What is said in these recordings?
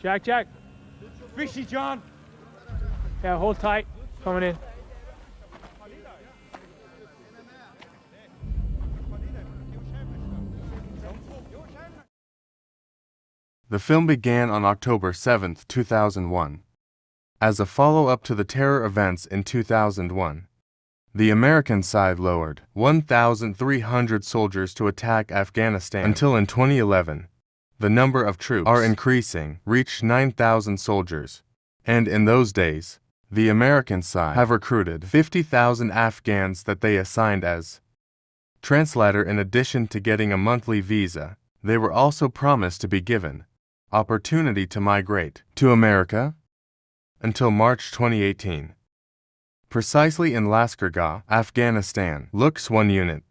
Jack, Jack. Fishy, John. Yeah, hold tight. Coming in. The film began on October 7, 2001. As a follow-up to the terror events in 2001, the American side lowered 1,300 soldiers to attack Afghanistan until in 2011, the number of troops are increasing, reached 9,000 soldiers, and in those days, the American side have recruited 50,000 Afghans that they assigned as translator. In addition to getting a monthly visa, they were also promised to be given opportunity to migrate to America until March 2018. Precisely in Lashkargah, Afghanistan, looks one unit,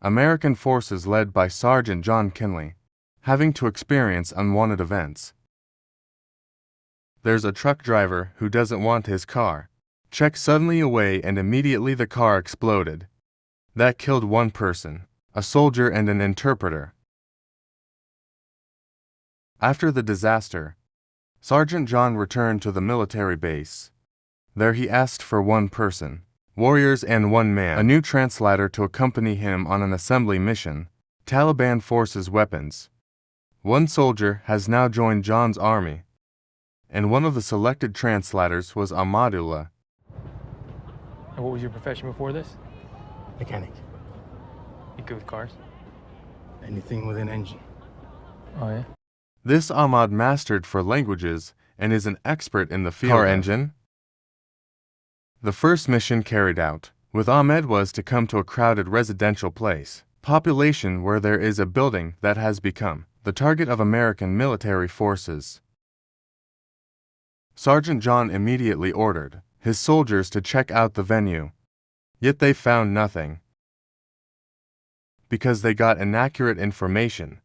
American forces led by Sergeant John Kinley, having to experience unwanted events. There's a truck driver who doesn't want his car checked suddenly away, and immediately the car exploded. That killed one person, a soldier and an interpreter. After the disaster, Sergeant John returned to the military base. There he asked for one person, warriors and one man, a new translator to accompany him on an assembly mission, Taliban forces weapons. One soldier has now joined John's army, and one of the selected translators was Ahmadullah. And what was your profession before this? Mechanic. You good with cars? Anything with an engine. Oh, yeah? This Ahmad mastered 4 languages and is an expert in the field. Car engine. The first mission carried out with Ahmed was to come to a crowded residential place, population where there is a building that has become the target of American military forces. Sergeant John immediately ordered his soldiers to check out the venue, yet they found nothing because they got inaccurate information.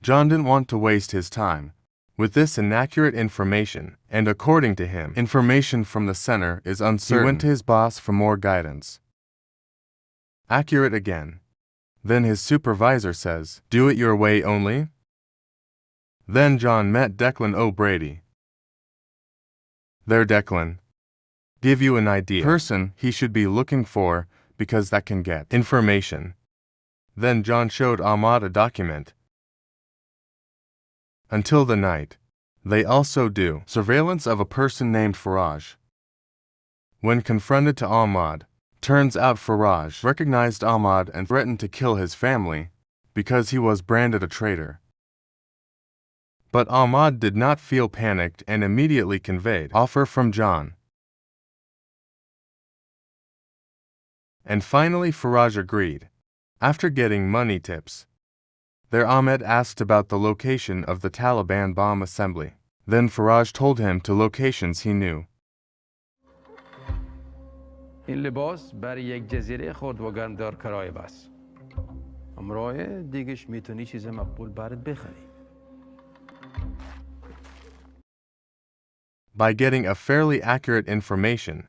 John didn't want to waste his time with this inaccurate information, and according to him, information from the center is uncertain. He went to his boss for more guidance. Accurate again. Then his supervisor says, "Do it your way only." Then John met Declan O'Brady. There, Declan. Give you an idea. Person he should be looking for, because that can get information. Then John showed Ahmad a document. Until the night, they also do surveillance of a person named Faraj. When confronted to Ahmad, turns out Faraj recognized Ahmad and threatened to kill his family because he was branded a traitor. But Ahmad did not feel panicked and immediately conveyed offer from John. And finally Faraj agreed, after getting money tips. There Ahmed asked about the location of the Taliban bomb assembly. Then Faraj told him to locations he knew. این لباس برای یک جزیره خرد و گرمدار کرایه بس. امروز دیگش میتونی چیز مقبول برات بخری. By getting a fairly accurate information,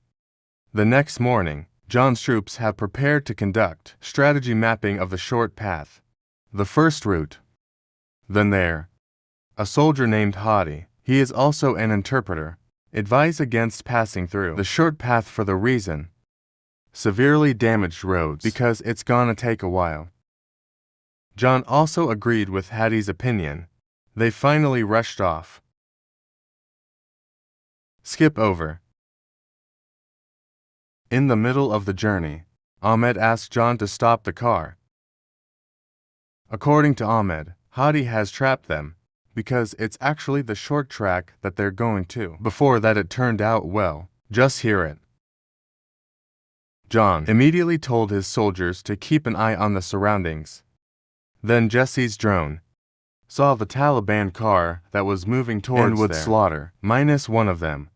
the next morning, John's troops have prepared to conduct strategy mapping of the short path. The first route. Then there, a soldier named Hadi, he is also an interpreter, advised against passing through the short path for the reason, severely damaged roads, because it's gonna take a while. John also agreed with Hadi's opinion. They finally rushed off. Skip over. In the middle of the journey, Ahmed asked John to stop the car. According to Ahmed, Hadi has trapped them, because it's actually the short track that they're going to. Before that it turned out well, just hear it. John immediately told his soldiers to keep an eye on the surroundings. Then Jesse's drone saw the Taliban car that was moving towards and would slaughter, minus one of them.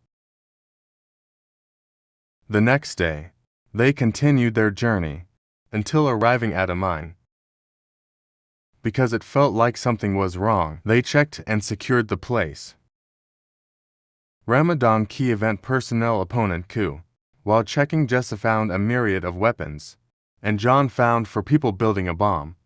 The next day, they continued their journey, until arriving at a mine. Because it felt like something was wrong, they checked and secured the place. Ramadan key event personnel opponent coup. While checking, Jessa found a myriad of weapons, and John found for people building a bomb.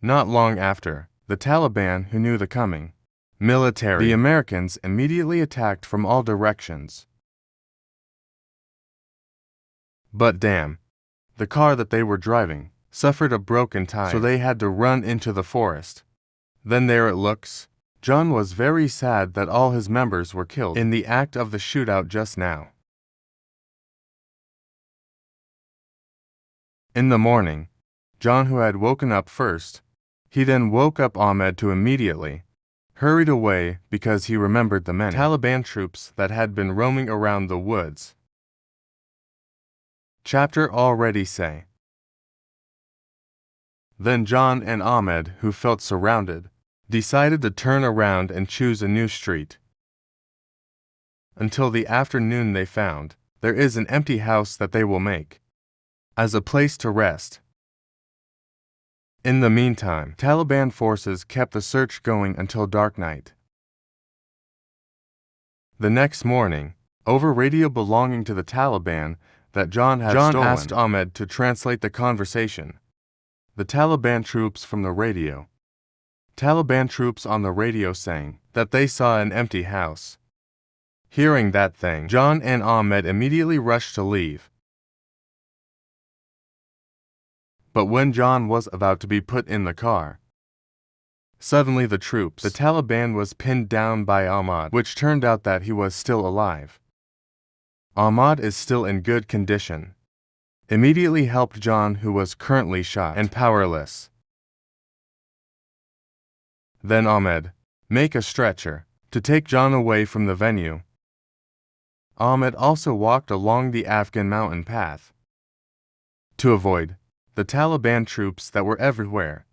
Not long after, the Taliban, who knew the coming military, the Americans immediately attacked from all directions. But damn, the car that they were driving suffered a broken tire, so they had to run into the forest. Then there it looks. John was very sad that all his members were killed in the act of the shootout just now. In the morning, John, who had woken up first, he then woke up Ahmed to immediately hurried away because he remembered the many Taliban troops that had been roaming around the woods. Chapter already say. Then John and Ahmed, who felt surrounded, decided to turn around and choose a new street. Until the afternoon they found there is an empty house that they will make as a place to rest. In the meantime, Taliban forces kept the search going until dark night. The next morning, over radio belonging to the Taliban that John had stolen, asked Ahmed to translate the conversation. The Taliban troops from the radio. Taliban troops on the radio saying that they saw an empty house. Hearing that thing, John and Ahmed immediately rushed to leave. But when John was about to be put in the car, suddenly the Taliban was pinned down by Ahmad, which turned out that he was still alive. Ahmad is still in good condition. Immediately helped John, who was currently shot and powerless. Then Ahmed, make a stretcher to take John away from the venue. Ahmed also walked along the Afghan mountain path to avoid the Taliban troops that were everywhere.